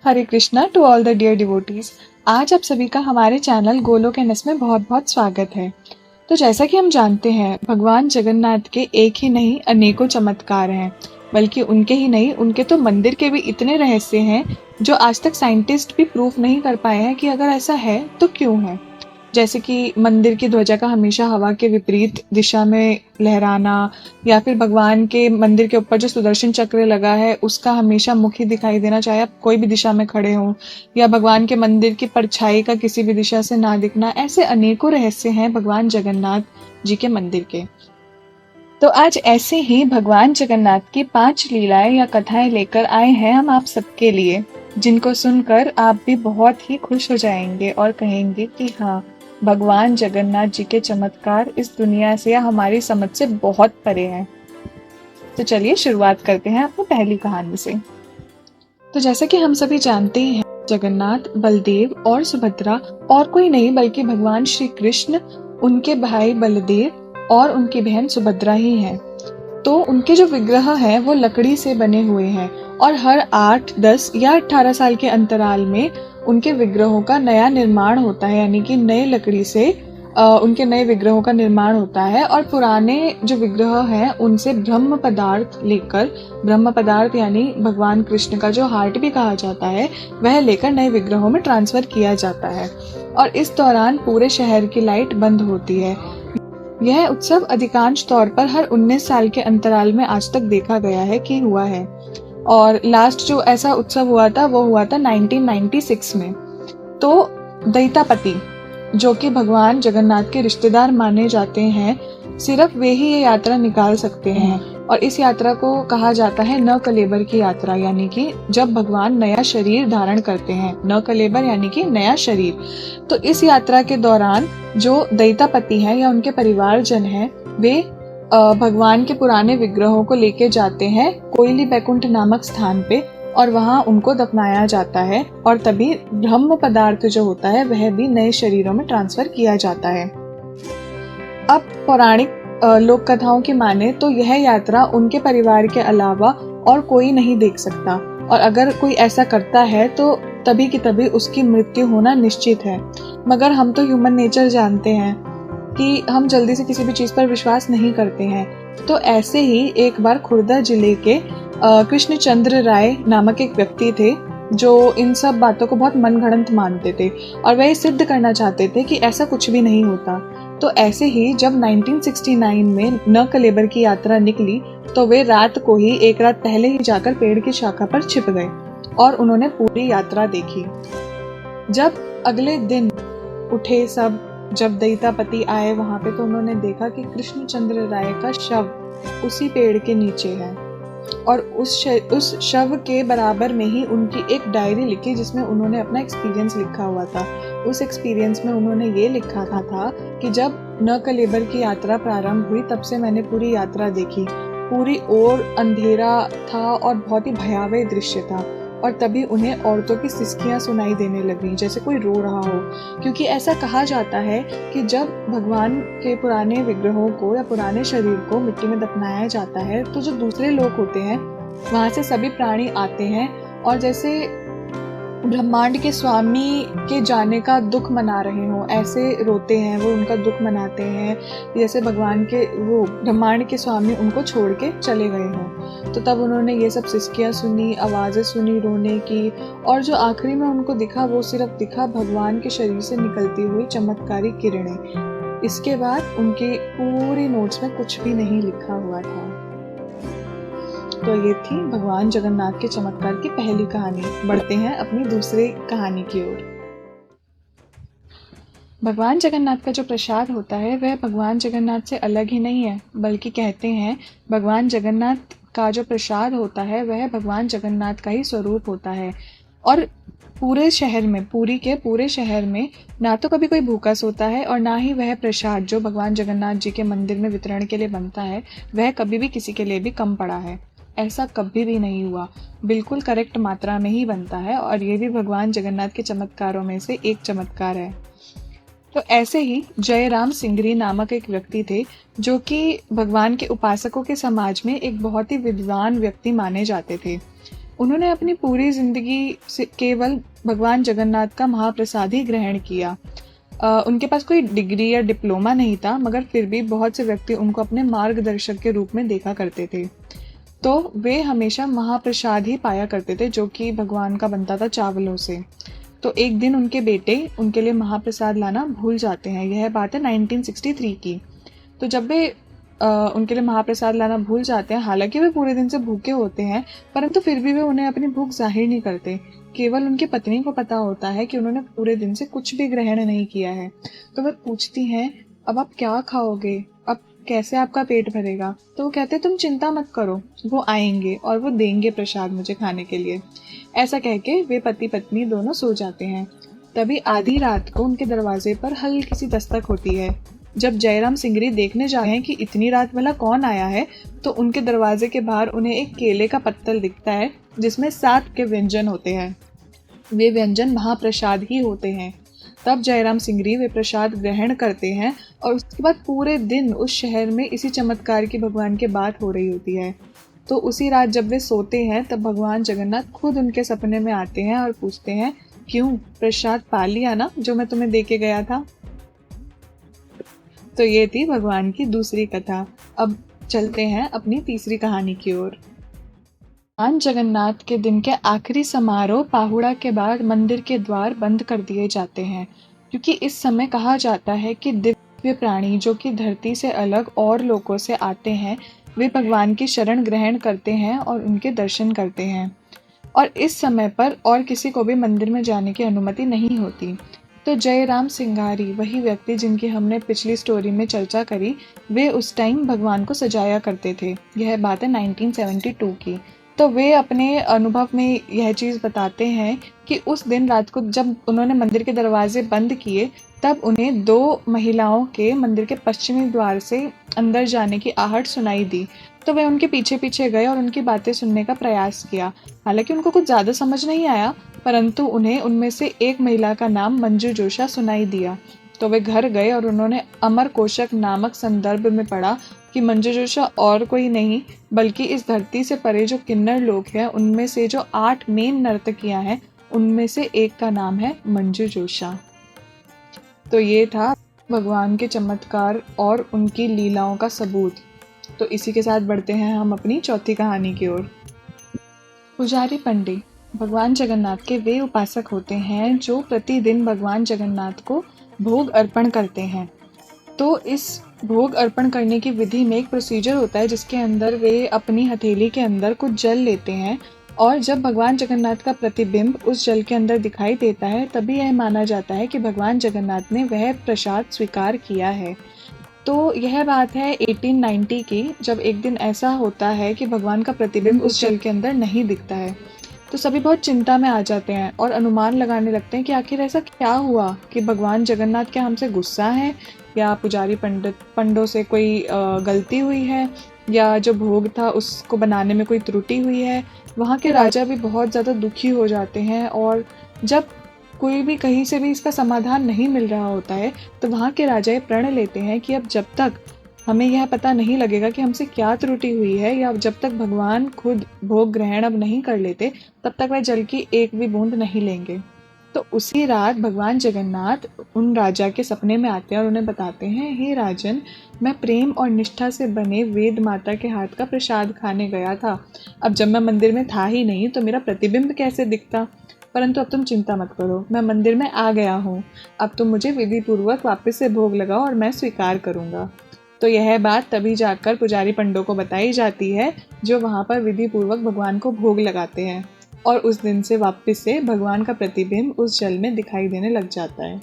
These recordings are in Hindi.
Hare Krishna to all the dear devotees. आज आप सभी का हमारे चैनल गोलोक एनएस में बहुत बहुत स्वागत है। तो जैसा कि हम जानते हैं, भगवान जगन्नाथ के एक ही नहीं अनेकों चमत्कार हैं। बल्कि उनके ही नहीं, उनके तो मंदिर के भी इतने रहस्य हैं जो आज तक साइंटिस्ट भी प्रूफ नहीं कर पाए हैं कि अगर ऐसा है तो क्यों है। जैसे कि मंदिर की ध्वजा का हमेशा हवा के विपरीत दिशा में लहराना, या फिर भगवान के मंदिर के ऊपर जो सुदर्शन चक्र लगा है उसका हमेशा मुख ही दिखाई देना, चाहे आप कोई भी दिशा में खड़े हो, या भगवान के मंदिर की परछाई का किसी भी दिशा से ना दिखना। ऐसे अनेकों रहस्य हैं भगवान जगन्नाथ जी के मंदिर के। तो आज ऐसे ही भगवान जगन्नाथ की 5 लीलाएं या कथाएं लेकर आए हैं हम आप सबके लिए, जिनको सुनकर आप भी बहुत ही खुश हो जाएंगे और कहेंगे कि हाँ, भगवान जगन्नाथ जी के चमत्कार इस दुनिया से या हमारी समझ से बहुत परे हैं। तो चलिए शुरुआत करते हैं अपनी पहली कहानी से। तो जैसा कि हम सभी जानते ही हैं, जगन्नाथ, बलदेव और सुभद्रा और कोई नहीं बल्कि भगवान श्री कृष्ण, उनके भाई बलदेव और उनकी बहन सुभद्रा ही हैं। तो उनके जो विग्रह हैं वो लकड़ी से बने हुए हैं और हर 8, 10 या 18 साल के अंतराल में उनके विग्रहों का नया निर्माण होता है, यानी कि नए लकड़ी से उनके नए विग्रहों का निर्माण होता है। और पुराने जो विग्रह हैं उनसे ब्रह्म पदार्थ लेकर, ब्रह्म पदार्थ यानी भगवान कृष्ण का जो हार्ट भी कहा जाता है, वह लेकर नए विग्रहों में ट्रांसफर किया जाता है। और इस दौरान पूरे शहर की लाइट बंद होती है। यह उत्सव अधिकांश तौर पर हर 19 साल के अंतराल में आज तक देखा गया है कि हुआ है। और लास्ट जो ऐसा उत्सव हुआ था वो हुआ था 1996 में। तो दैतापति, जो कि भगवान जगन्नाथ के रिश्तेदार माने जाते हैं, सिर्फ वे ही ये यात्रा निकाल सकते हैं। और इस यात्रा को कहा जाता है न कलेबर की यात्रा, यानी कि जब भगवान नया शरीर धारण करते हैं। न कलेबर यानी कि नया शरीर। तो इस यात्रा के दौरान जो दैतापति हैं या उनके परिवारजन हैं, वे भगवान के पुराने विग्रहों को लेके जाते हैं कोयली बैकुंठ नामक स्थान पे, और वहां उनको दफनाया जाता है। और तभी ब्रह्म पदार्थ जो होता है वह भी नए शरीरों में ट्रांसफर किया जाता है। अब पौराणिक लोक कथाओं की माने तो यह यात्रा उनके परिवार के अलावा और कोई नहीं देख सकता, और अगर कोई ऐसा करता है तो तभी की तभी उसकी मृत्यु होना निश्चित है। मगर हम तो ह्यूमन नेचर जानते हैं कि हम जल्दी से किसी भी चीज पर विश्वास नहीं करते हैं। तो ऐसे ही एक बार खुर्दा जिले के कृष्णचंद्र राय नामक एक व्यक्ति थे जो इन सब बातों को बहुत मनगढ़ंत मानते थे, और वह सिद्ध करना चाहते थे कि ऐसा कुछ भी नहीं होता। तो ऐसे ही जब 1969 में न कलेबर की यात्रा निकली, तो वे रात को ही, एक रात पहले ही जाकर पेड़ की शाखा पर छिप गए और उन्होंने पूरी यात्रा देखी। जब अगले दिन उठे सब, जब दैतापति आए वहां पे, तो उन्होंने देखा कि कृष्णचंद्र राय का शव उसी पेड़ के नीचे है। और उस शव के बराबर में ही उनकी एक डायरी लिखी जिसमें उन्होंने अपना एक्सपीरियंस लिखा हुआ था। उस एक्सपीरियंस में उन्होंने ये लिखा था कि जब न कलेबर की यात्रा प्रारंभ हुई तब से मैंने पूरी यात्रा देखी। पूरी ओर अंधेरा था और बहुत ही भयावह दृश्य था, और तभी उन्हें औरतों की सिसकियां सुनाई देने लगी, जैसे कोई रो रहा हो। क्योंकि ऐसा कहा जाता है कि जब भगवान के पुराने विग्रहों को या पुराने शरीर को मिट्टी में दफनाया जाता है, तो जो दूसरे लोग होते हैं वहां से सभी प्राणी आते हैं और जैसे ब्रह्मांड के स्वामी के जाने का दुख मना रहे हो, ऐसे रोते हैं वो, उनका दुख मनाते हैं, जैसे भगवान के वो ब्रह्मांड के स्वामी उनको छोड़ के चले गए हों। तो तब उन्होंने ये सब सिसकियां सुनी, आवाज़ें सुनी रोने की, और जो आखिरी में उनको दिखा वो सिर्फ दिखा भगवान के शरीर से निकलती हुई चमत्कारी किरणें। इसके बाद उनकी पूरी नोट्स में कुछ भी नहीं लिखा हुआ था। तो ये थी भगवान जगन्नाथ के चमत्कार की पहली कहानी। बढ़ते हैं अपनी दूसरी कहानी की ओर। भगवान जगन्नाथ का जो प्रसाद होता है वह भगवान जगन्नाथ से अलग ही नहीं है, बल्कि कहते हैं भगवान जगन्नाथ का जो प्रसाद होता है वह भगवान जगन्नाथ का ही स्वरूप होता है। और पूरे शहर में, पुरी के पूरे शहर में ना तो कभी कोई भूखा सोता है, और ना ही वह प्रसाद जो भगवान जगन्नाथ जी के मंदिर में वितरण के लिए बनता है वह कभी भी किसी के लिए भी कम पड़ा है। ऐसा कभी भी नहीं हुआ, बिल्कुल करेक्ट मात्रा में ही बनता है। और ये भी भगवान जगन्नाथ के चमत्कारों में से एक चमत्कार है। तो ऐसे ही जयराम सिंगरी नामक एक व्यक्ति थे जो कि भगवान के उपासकों के समाज में एक बहुत ही विद्वान व्यक्ति माने जाते थे। उन्होंने अपनी पूरी जिंदगी से केवल भगवान जगन्नाथ का महाप्रसाद ही ग्रहण किया। उनके पास कोई डिग्री या डिप्लोमा नहीं था, मगर फिर भी बहुत से व्यक्ति उनको अपने मार्गदर्शक के रूप में देखा करते थे। तो वे हमेशा महाप्रसाद ही पाया करते थे, जो कि भगवान का बनता था चावलों से। तो एक दिन उनके बेटे उनके लिए महाप्रसाद लाना भूल जाते हैं। यह बात है 1963 की। तो जब वे उनके लिए महाप्रसाद लाना भूल जाते हैं, हालांकि वे पूरे दिन से भूखे होते हैं, परंतु फिर भी वे उन्हें अपनी भूख जाहिर नहीं करते। केवल उनकी पत्नी को पता होता है कि उन्होंने पूरे दिन से कुछ भी ग्रहण नहीं किया है। तो वे पूछती हैं, अब आप क्या खाओगे, अब कैसे आपका पेट भरेगा? तो वो कहते हैं, तुम चिंता मत करो, वो आएंगे और वो देंगे प्रसाद मुझे खाने के लिए। ऐसा कह के वे पति पत्नी दोनों सो जाते हैं। तभी आधी रात को उनके दरवाजे पर हल्की सी दस्तक होती है। जब जयराम सिंगरी देखने जा रहे हैं कि इतनी रात भला कौन आया है, तो उनके दरवाजे के बाहर उन्हें एक केले का पत्तल दिखता है जिसमें 7 के व्यंजन होते हैं। वे व्यंजन महाप्रसाद ही होते हैं। तब जयराम सिंगरी वे प्रसाद ग्रहण करते हैं और उसके बाद पूरे दिन उस शहर में इसी चमत्कार की भगवान की बात हो रही होती है। तो उसी रात जब वे सोते हैं, तब भगवान जगन्नाथ खुद उनके सपने में आते हैं और पूछते हैं, क्यों, प्रसाद पा लिया ना जो मैं तुम्हें दे के गया था? तो ये थी भगवान की दूसरी कथा। अब चलते हैं अपनी तीसरी कहानी की ओर। भगवान जगन्नाथ के दिन के आखिरी समारोह पाहुड़ा के बाद मंदिर के द्वार बंद कर दिए जाते हैं, क्योंकि इस समय कहा जाता है कि दिव्य प्राणी जो कि धरती से अलग और लोकों से आते हैं, वे भगवान की शरण ग्रहण करते हैं और उनके दर्शन करते हैं। और इस समय पर और किसी को भी मंदिर में जाने की अनुमति नहीं होती। तो जयराम सिंगारी, वही व्यक्ति जिनकी हमने पिछली स्टोरी में चर्चा करी, वे उस टाइम भगवान को सजाया करते थे। यह बात है 1972 की। तो वे अपने अनुभव में यह चीज़ बताते हैं कि उस दिन रात को जब उन्होंने मंदिर के दरवाजे बंद किए, तब उन्हें 2 महिलाओं के मंदिर के पश्चिमी द्वार से अंदर जाने की आहट सुनाई दी। तो वे उनके पीछे पीछे गए और उनकी बातें सुनने का प्रयास किया। हालांकि उनको कुछ ज़्यादा समझ नहीं आया, परंतु उन्हें उनमें से एक महिला का नाम मंजू जोशा सुनाई दिया। तो वे घर गए और उन्होंने अमर कोशक नामक संदर्भ में पढ़ा कि मंजू जोशा और कोई नहीं बल्कि इस धरती से परे जो किन्नर लोग हैं, उनमें से जो 8 मेन नर्तकियां हैं, उनमें से एक का नाम है मंजू जोशा। तो ये था भगवान के चमत्कार और उनकी लीलाओं का सबूत। तो इसी के साथ बढ़ते हैं हम अपनी चौथी कहानी की ओर। पुजारी पंडित भगवान जगन्नाथ के वे उपासक होते हैं जो प्रतिदिन भगवान जगन्नाथ को भोग अर्पण करते हैं। तो इस भोग अर्पण करने की विधि में एक प्रोसीजर होता है जिसके अंदर वे अपनी हथेली के अंदर कुछ जल लेते हैं, और जब भगवान जगन्नाथ का प्रतिबिंब उस जल के अंदर दिखाई देता है, तभी यह माना जाता है कि भगवान जगन्नाथ ने वह प्रसाद स्वीकार किया है। तो यह बात है 1890 की, जब एक दिन ऐसा होता है कि भगवान का प्रतिबिंब उस जल के अंदर नहीं दिखता है। तो सभी बहुत चिंता में आ जाते हैं और अनुमान लगाने लगते हैं कि आखिर ऐसा क्या हुआ, कि भगवान जगन्नाथ क्या हमसे गुस्सा है, या पुजारी पंडों से कोई गलती हुई है, या जो भोग था उसको बनाने में कोई त्रुटि हुई है। वहाँ के राजा भी बहुत ज़्यादा दुखी हो जाते हैं, और जब कोई भी कहीं से भी इसका समाधान नहीं मिल रहा होता है, तो वहाँ के राजा ये प्रण लेते हैं कि अब जब तक हमें यह पता नहीं लगेगा कि हमसे क्या त्रुटि हुई है, या जब तक भगवान खुद भोग ग्रहण अब नहीं कर लेते, तब तक वह जल की एक भी बूंद नहीं लेंगे। तो उसी रात भगवान जगन्नाथ उन राजा के सपने में आते हैं और उन्हें बताते हैं, हे राजन, मैं प्रेम और निष्ठा से बने वेद माता के हाथ का प्रसाद खाने गया था। अब जब मैं मंदिर में था ही नहीं तो मेरा प्रतिबिंब कैसे दिखता? परंतु अब तुम चिंता मत करो, मैं मंदिर में आ गया हूँ। अब तुम मुझे विधि पूर्वक वापस से भोग लगाओ और मैं स्वीकार करूँगा। तो यह बात तभी जाकर पुजारी पंडों को बताई जाती है, जो वहाँ पर विधि पूर्वक भगवान को भोग लगाते हैं, और उस दिन से वापस से भगवान का प्रतिबिंब उस जल में दिखाई देने लग जाता है।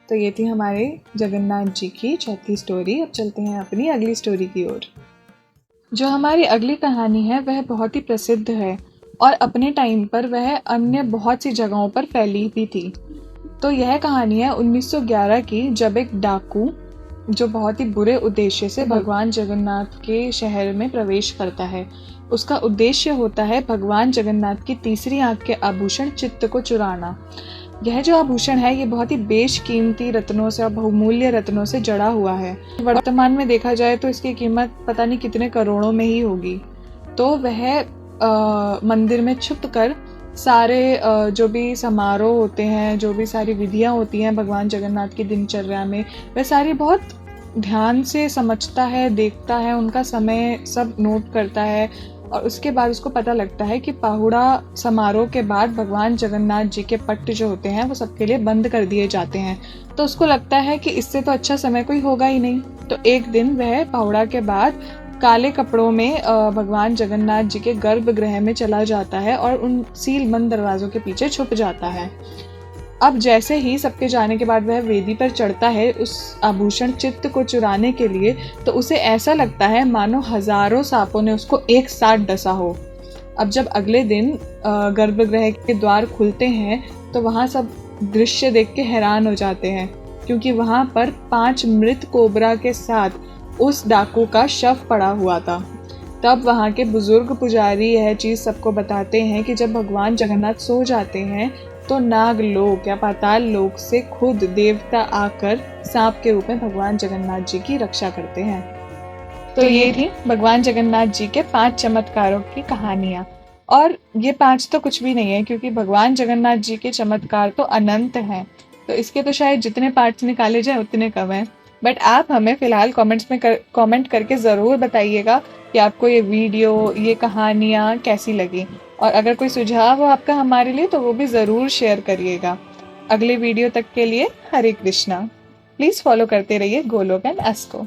तो ये थी हमारे जगन्नाथ जी की चौथी स्टोरी। अब चलते हैं अपनी अगली स्टोरी की ओर। जो हमारी अगली कहानी है वह बहुत ही प्रसिद्ध है और अपने टाइम पर वह अन्य बहुत सी जगहों पर फैली भी थी। तो यह कहानी है 1911 की, जब एक डाकू जो बहुत ही बुरे उद्देश्य से भगवान जगन्नाथ के शहर में प्रवेश करता है। उसका उद्देश्य होता है भगवान जगन्नाथ की तीसरी आंख के आभूषण चित्त को चुराना। यह जो आभूषण है ये बहुत ही बेशकीमती रत्नों से और बहुमूल्य रत्नों से जड़ा हुआ है। वर्तमान में देखा जाए तो इसकी कीमत पता नहीं कितने करोड़ों में ही होगी। तो वह मंदिर में छुप कर सारे जो भी समारोह होते हैं, जो भी सारी विधियां होती हैं भगवान जगन्नाथ की दिनचर्या में, वह सारी बहुत ध्यान से समझता है, देखता है, उनका समय सब नोट करता है। और उसके बाद उसको पता लगता है कि पाहुड़ा समारोह के बाद भगवान जगन्नाथ जी के पट्ट जो होते हैं वो सबके लिए बंद कर दिए जाते हैं। तो उसको लगता है कि इससे तो अच्छा समय कोई होगा ही नहीं। तो एक दिन वह पाहुड़ा के बाद काले कपड़ों में भगवान जगन्नाथ जी के गर्भगृह में चला जाता है और उन सील बंद दरवाजों के पीछे छुप जाता है। अब जैसे ही सबके जाने के बाद वह वेदी पर चढ़ता है उस आभूषण चित्त को चुराने के लिए, तो उसे ऐसा लगता है मानो हजारों सांपों ने उसको एक साथ डसा हो। अब जब अगले दिन गर्भगृह के द्वार खुलते हैं तो वहाँ सब दृश्य देख के हैरान हो जाते हैं, क्योंकि वहाँ पर 5 मृत कोबरा के साथ उस डाकू का शव पड़ा हुआ था। तब वहाँ के बुजुर्ग पुजारी यह चीज़ सबको बताते हैं कि जब भगवान जगन्नाथ सो जाते हैं तो नाग लोक या पाताल लोक से खुद देवता आकर सांप के रूप में भगवान जगन्नाथ जी की रक्षा करते हैं। तो ये थी भगवान जगन्नाथ जी के 5 चमत्कारों की कहानियां। और ये 5 तो कुछ भी नहीं है, क्योंकि भगवान जगन्नाथ जी के चमत्कार तो अनंत हैं। तो इसके तो शायद जितने पार्ट्स निकाले जाए उतने कम हैं। बट आप हमें फिलहाल कमेंट्स में कमेंट करके ज़रूर बताइएगा कि आपको ये वीडियो, ये कहानियाँ कैसी लगी। और अगर कोई सुझाव हो आपका हमारे लिए तो वो भी ज़रूर शेयर करिएगा। अगले वीडियो तक के लिए हरे कृष्णा। प्लीज़ फॉलो करते रहिए गोलोक एंड अस को।